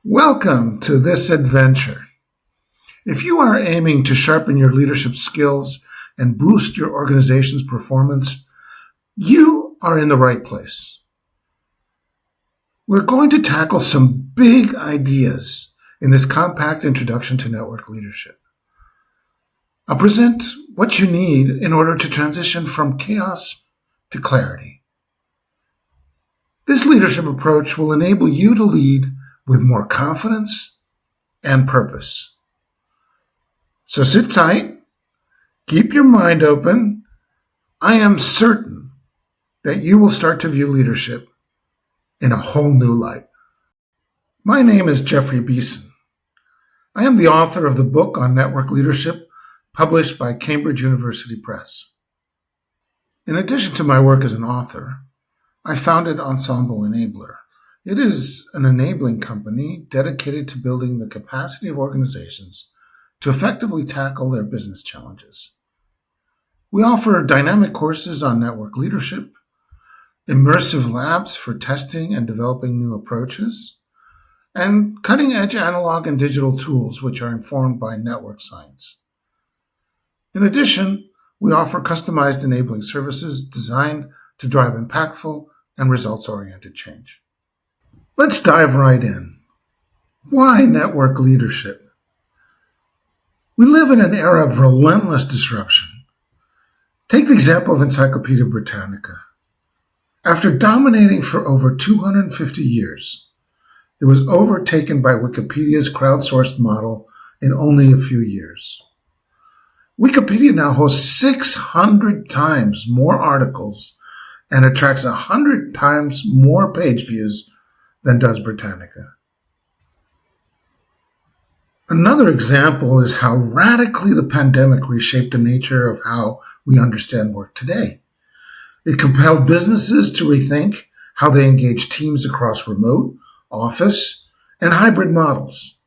Welcome to this adventure. If you are aiming to sharpen your leadership skills and boost your organization's performance, you are in the right place. We're going to tackle some big ideas in this compact introduction to network leadership. I'll present what you need in order to transition from chaos to clarity. This leadership approach will enable you to lead with more confidence and purpose. So sit tight, keep your mind open. I am certain that you will start to view leadership in a whole new light. My name is Jeffrey Beeson. I am the author of the book on network leadership published by Cambridge University Press. In addition to my work as an author, I founded Ensemble Enabler. It is an enabling company dedicated to building the capacity of organizations to effectively tackle their business challenges. We offer dynamic courses on network leadership, immersive labs for testing and developing new approaches, and cutting-edge analog and digital tools which are informed by network science. In addition, we offer customized enabling services designed to drive impactful and results-oriented change. Let's dive right in. Why network leadership? We live in an era of relentless disruption. Take the example of Encyclopedia Britannica. After dominating for over 250 years, it was overtaken by Wikipedia's crowdsourced model in only a few years. Wikipedia now hosts 600 times more articles and attracts 100 times more page views than does Britannica. Another example is how radically the pandemic reshaped the nature of how we understand work today. It compelled businesses to rethink how they engage teams across remote, office, and hybrid models.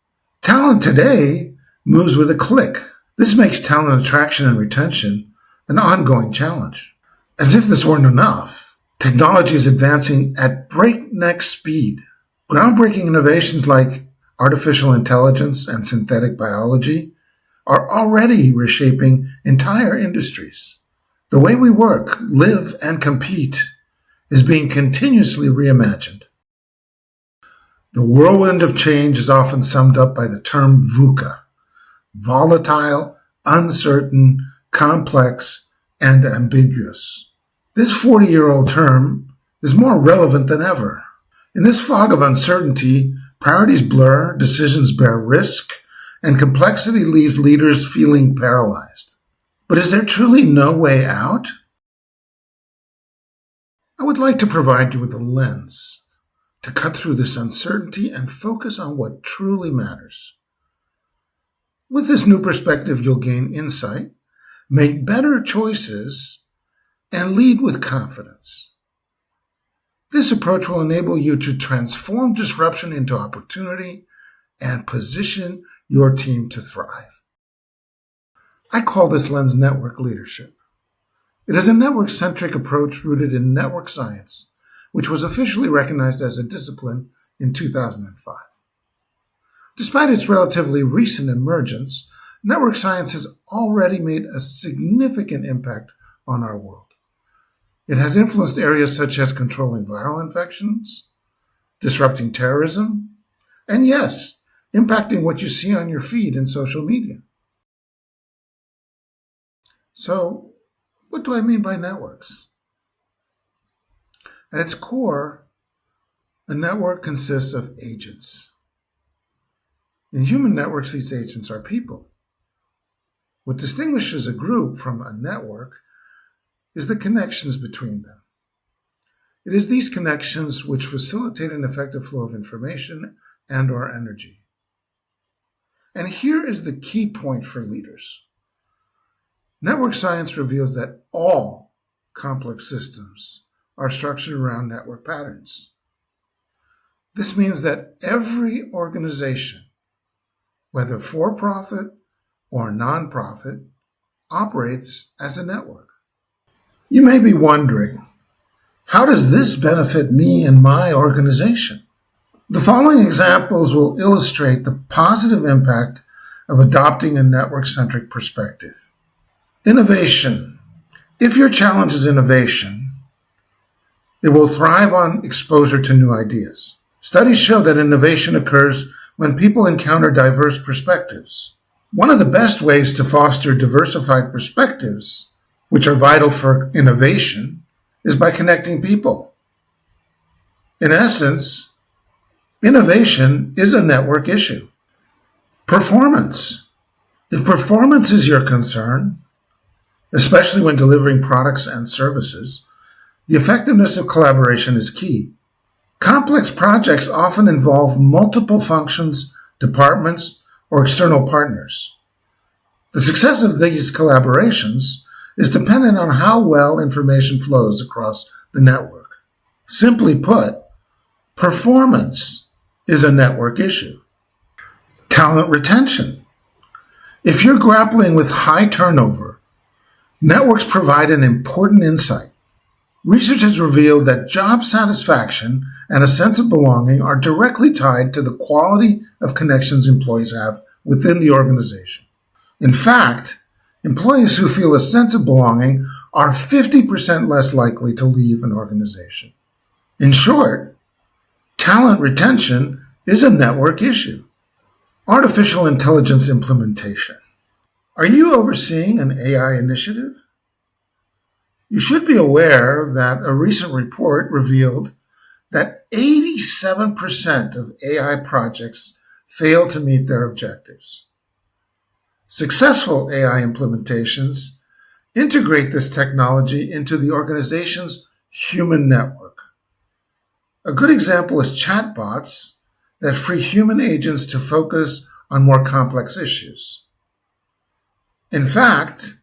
Talent today moves with a click. This makes talent attraction and retention an ongoing challenge. As if this weren't enough, technology is advancing at breakneck speed. Groundbreaking innovations like artificial intelligence and synthetic biology are already reshaping entire industries. The way we work, live, and compete is being continuously reimagined. The whirlwind of change is often summed up by the term VUCA: volatile, uncertain, complex, and ambiguous. This 40-year-old term is more relevant than ever. In this fog of uncertainty, priorities blur, decisions bear risk, and complexity leaves leaders feeling paralyzed. But is there truly no way out? I would like to provide you with a lens to cut through this uncertainty and focus on what truly matters. With this new perspective, you'll gain insight, make better choices, and lead with confidence. This approach will enable you to transform disruption into opportunity and position your team to thrive. I call this lens network leadership. It is a network-centric approach rooted in network science, which was officially recognized as a discipline in 2005. Despite its relatively recent emergence, network science has already made a significant impact on our world. It has influenced areas such as controlling viral infections, disrupting terrorism, and yes, impacting what you see on your feed in social media. So, what do I mean by networks? At its core, a network consists of agents. In human networks, these agents are people. What distinguishes a group from a network is the connections between them. It is these connections which facilitate an effective flow of information and/or energy. And here is the key point for leaders. Network science reveals that all complex systems are structured around network patterns. This means that every organization, whether for-profit or non-profit, operates as a network. You may be wondering, how does this benefit me and my organization? The following examples will illustrate the positive impact of adopting a network-centric perspective. Innovation. If your challenge is innovation, it will thrive on exposure to new ideas. Studies show that innovation occurs when people encounter diverse perspectives. One of the best ways to foster diversified perspectives, which are vital for innovation, is by connecting people. In essence, innovation is a network issue. Performance. If performance is your concern, especially when delivering products and services, the effectiveness of collaboration is key. Complex projects often involve multiple functions, departments, or external partners. The success of these collaborations is dependent on how well information flows across the network. Simply put, performance is a network issue. Talent retention. If you're grappling with high turnover, networks provide an important insight. Research has revealed that job satisfaction and a sense of belonging are directly tied to the quality of connections employees have within the organization. In fact, employees who feel a sense of belonging are 50% less likely to leave an organization. In short, talent retention is a network issue. Artificial intelligence implementation. Are you overseeing an AI initiative? You should be aware that a recent report revealed that 87% of AI projects fail to meet their objectives. Successful AI implementations integrate this technology into the organization's human network. A good example is chatbots that free human agents to focus on more complex issues. In fact,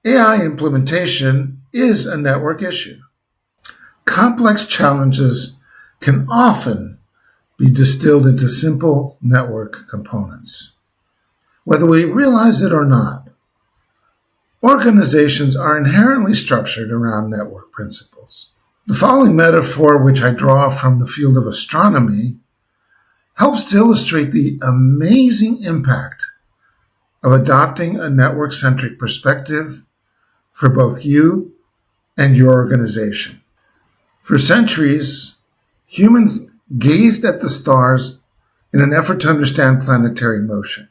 AI implementation is a network issue. Complex challenges can often be distilled into simple network components. Whether we realize it or not, organizations are inherently structured around network principles. The following metaphor, which I draw from the field of astronomy, helps to illustrate the amazing impact of adopting a network-centric perspective for both you and your organization. For centuries, humans gazed at the stars in an effort to understand planetary motion.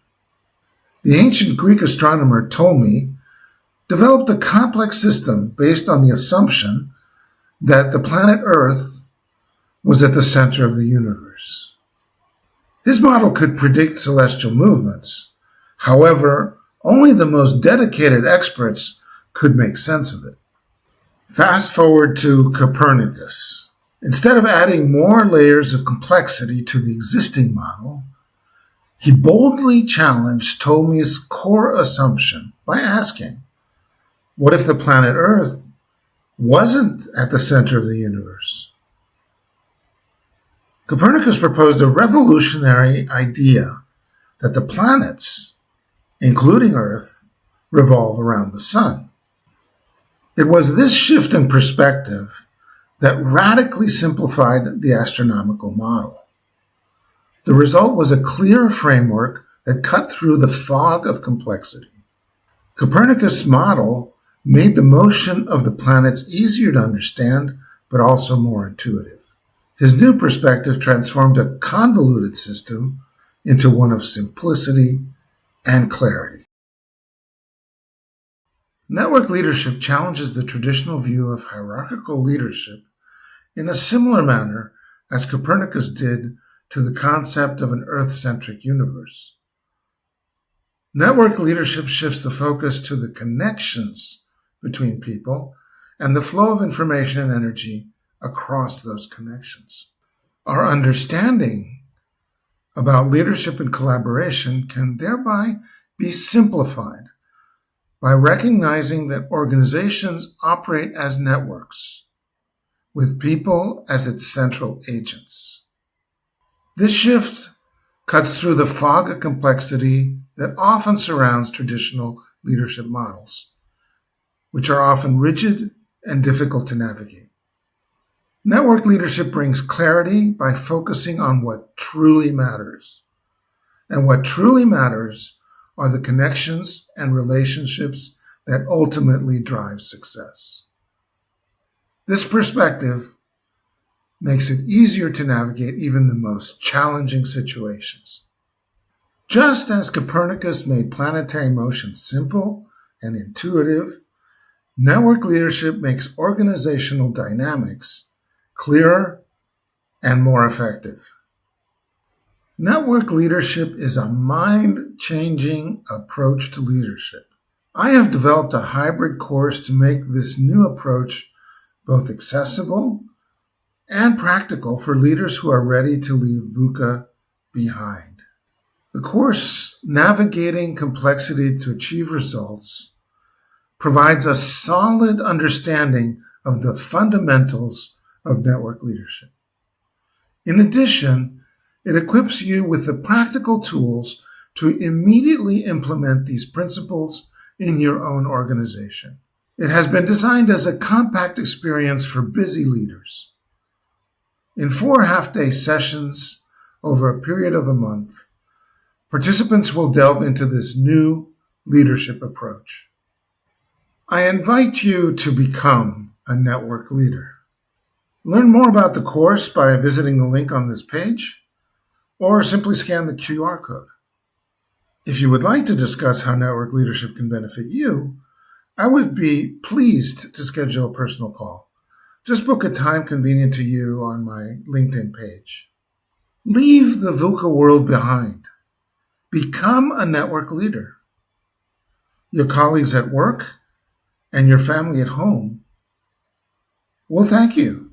The ancient Greek astronomer Ptolemy developed a complex system based on the assumption that the planet Earth was at the center of the universe. His model could predict celestial movements. However, only the most dedicated experts could make sense of it. Fast forward to Copernicus. Instead of adding more layers of complexity to the existing model, he boldly challenged Ptolemy's core assumption by asking, what if the planet Earth wasn't at the center of the universe? Copernicus proposed a revolutionary idea that the planets, including Earth, revolve around the sun. It was this shift in perspective that radically simplified the astronomical model. The result was a clear framework that cut through the fog of complexity. Copernicus' model made the motion of the planets easier to understand, but also more intuitive. His new perspective transformed a convoluted system into one of simplicity and clarity. Network leadership challenges the traditional view of hierarchical leadership in a similar manner as Copernicus did to the concept of an Earth-centric universe. Network leadership shifts the focus to the connections between people and the flow of information and energy across those connections. Our understanding about leadership and collaboration can thereby be simplified by recognizing that organizations operate as networks, with people as its central agents. This shift cuts through the fog of complexity that often surrounds traditional leadership models, which are often rigid and difficult to navigate. Network leadership brings clarity by focusing on what truly matters. And what truly matters are the connections and relationships that ultimately drive success. This perspective makes it easier to navigate even the most challenging situations. Just as Copernicus made planetary motion simple and intuitive, network leadership makes organizational dynamics clearer and more effective. Network leadership is a mind-changing approach to leadership. I have developed a hybrid course to make this new approach both accessible and practical for leaders who are ready to leave VUCA behind. The course, Navigating Complexity to Achieve Results, provides a solid understanding of the fundamentals of network leadership. In addition, it equips you with the practical tools to immediately implement these principles in your own organization. It has been designed as a compact experience for busy leaders. In 4 half-day sessions over a period of a month, participants will delve into this new leadership approach. I invite you to become a network leader. Learn more about the course by visiting the link on this page, or simply scan the QR code. If you would like to discuss how network leadership can benefit you, I would be pleased to schedule a personal call. Just book a time convenient to you on my LinkedIn page. Leave the VUCA world behind. Become a network leader. Your colleagues at work and your family at home will thank you.